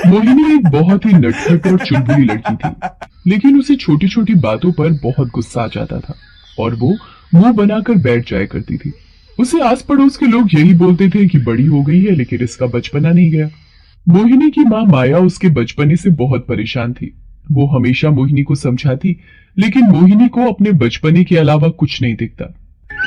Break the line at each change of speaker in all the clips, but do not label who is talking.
मोहिनी एक बहुत ही नटखट और चुलबुली लड़की थी, लेकिन उसे छोटी छोटी बातों पर बहुत गुस्सा आ जाता था और वो मुंह बनाकर बैठ जाया करती थी। उसे आस पड़ोस के लोग यही बोलते थे कि बड़ी हो गई है, लेकिन इसका बचपना नहीं गया। मोहिनी की माँ माया उसके बचपने से बहुत परेशान थी। वो हमेशा मोहिनी को समझाती, लेकिन मोहिनी को अपने बचपने के अलावा कुछ नहीं दिखता।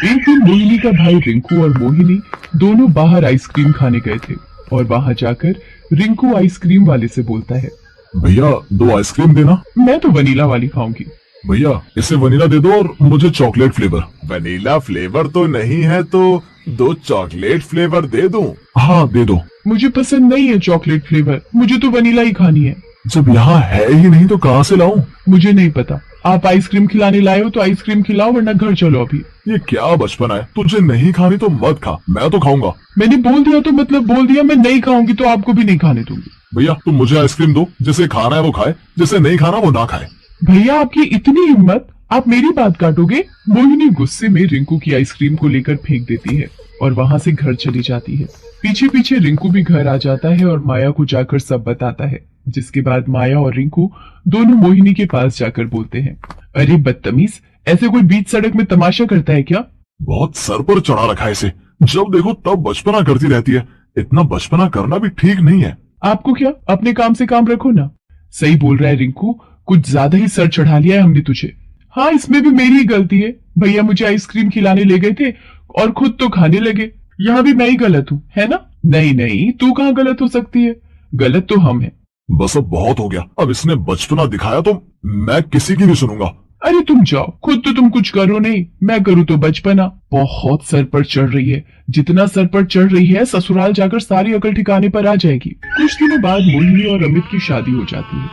एक दिन मोहिनी का भाई रिंकू और मोहिनी दोनों बाहर आइसक्रीम खाने गए थे और वहां जाकर रिंकू आइसक्रीम वाले से बोलता है,
भैया 2 आइसक्रीम देना।
मैं तो वनीला वाली खाऊंगी।
भैया इसे वनीला दे दो और मुझे चॉकलेट फ्लेवर। वनीला फ्लेवर तो नहीं है तो 2 चॉकलेट फ्लेवर दे दूं? हाँ दे दो।
मुझे पसंद नहीं है चॉकलेट फ्लेवर, मुझे तो वनीला ही खानी है।
जब यहाँ है ही नहीं तो कहाँ से लाऊं?
मुझे नहीं पता, आप आइसक्रीम खिलाने लाए हो तो आइसक्रीम खिलाओ, वरना घर चलो अभी।
ये क्या बचपन है, तुझे नहीं खानी तो मत खा, मैं तो खाऊंगा।
मैंने बोल दिया तो मतलब बोल दिया, मैं नहीं खाऊंगी तो आपको भी नहीं खाने दूंगी।
भैया तुम मुझे आइसक्रीम दो, जिसे खाना है वो खाए, जिसे नहीं खाना वो ना खाए।
भैया आपकी इतनी हिम्मत, आप मेरी बात काटोगे? मोहिनी गुस्से में रिंकू की आइसक्रीम को लेकर फेंक देती है और वहां से घर चली जाती है। पीछे पीछे रिंकू भी घर आ जाता है और माया को जाकर सब बताता है, जिसके बाद माया और रिंकू दोनों मोहिनी के पास जाकर बोलते हैं, अरे बदतमीज, ऐसे कोई बीच सड़क में तमाशा करता है क्या?
बहुत सर पर चढ़ा रखा है इसे, जब देखो तब बचपना करती रहती है। इतना बचपना करना भी ठीक नहीं है।
आपको क्या, अपने काम से काम रखो ना। सही बोल रहा है रिंकू, कुछ ज्यादा ही सर चढ़ा लिया है हमने तुझे। हाँ, इसमें भी मेरी ही गलती है। भैया मुझे आइसक्रीम खिलाने ले गए थे और खुद तो खाने लगे। यहाँ भी मैं ही गलत हूँ, है ना? नहीं नहीं, तू कहाँ गलत हो सकती है, गलत तो हम है।
बस अब बहुत हो गया, अब इसने बचपना दिखाया तो मैं किसी की भी सुनूंगा।
अरे तुम जाओ, खुद तो तुम कुछ करो नहीं, मैं करूँ तो बचपना। बहुत सर पर चढ़ रही है, जितना सर पर चढ़ रही है ससुराल जाकर सारी अकल ठिकाने पर आ जाएगी। कुछ दिनों बाद मोहिनी और अमित की शादी हो जाती है।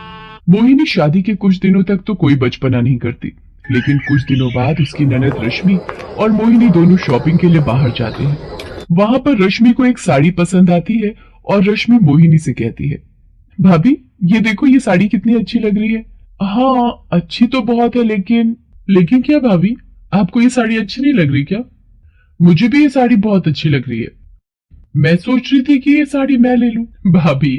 मोहिनी शादी के कुछ दिनों तक तो कोई बचपना नहीं करती, लेकिन कुछ दिनों बाद उसकी ननद रश्मि और मोहिनी दोनों शॉपिंग के लिए बाहर जाते हैं। वहां पर रश्मि को एक साड़ी पसंद आती है और रश्मि मोहिनी से कहती है, भाभी ये देखो, ये साड़ी कितनी अच्छी लग रही है। हाँ अच्छी तो बहुत है, लेकिन क्या भाभी, आपको ये साड़ी अच्छी नहीं लग रही क्या? मुझे भी ये साड़ी बहुत अच्छी लग रही है। मैं सोच रही थी कि ये साड़ी मैं ले लूं। भाभी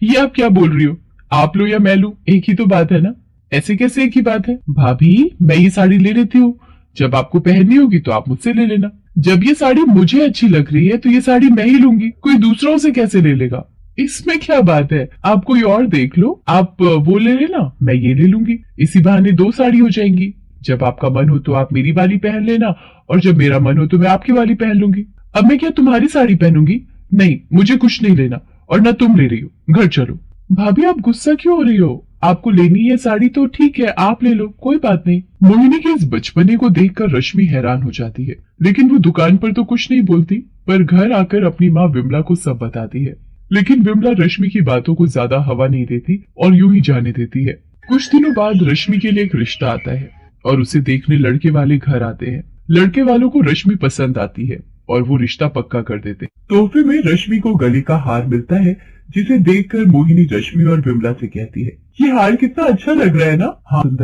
ये आप क्या बोल रही हो, आप लो या मैं लूं, एक ही तो बात है ना। ऐसे कैसे एक ही बात है? भाभी मैं ये साड़ी ले लेती हूँ, जब आपको पहननी होगी तो आप मुझसे ले लेना। जब ये साड़ी मुझे अच्छी लग रही है तो ये साड़ी मैं ही लूंगी, कोई दूसरा उसे कैसे ले लेगा? इसमें क्या बात है, आप कोई और देख लो, आप वो ले लेना, मैं ये ले लूंगी। इसी बहाने 2 साड़ी हो जाएंगी। जब आपका मन हो तो आप मेरी वाली पहन लेना, और जब मेरा मन हो तो मैं आपकी वाली पहन लूंगी। अब मैं क्या तुम्हारी साड़ी पहनूंगी? नहीं, मुझे कुछ नहीं लेना, और ना तुम ले रही हो, घर चलो। भाभी आप गुस्सा क्यों हो रही हो? आपको लेनी है साड़ी तो ठीक है, आप ले लो, कोई बात नहीं। मोहिनी के इस बचपने को देखकर रश्मि हैरान हो जाती है, लेकिन वो दुकान पर तो कुछ नहीं बोलती, पर घर आकर अपनी माँ विमला को सब बताती है। लेकिन विमला रश्मि की बातों को ज्यादा हवा नहीं देती और यूं ही जाने देती है। कुछ दिनों बाद रश्मि के लिए एक रिश्ता आता है और उसे देखने लड़के वाले घर आते हैं। लड़के वालों को रश्मि पसंद आती है और वो रिश्ता पक्का कर देते। तोहफे में रश्मि को गले का हार मिलता है, जिसे देखकर मोहिनी रश्मि और विमला से कहती है, ये हार कितना अच्छा लग रहा है ना। हाँ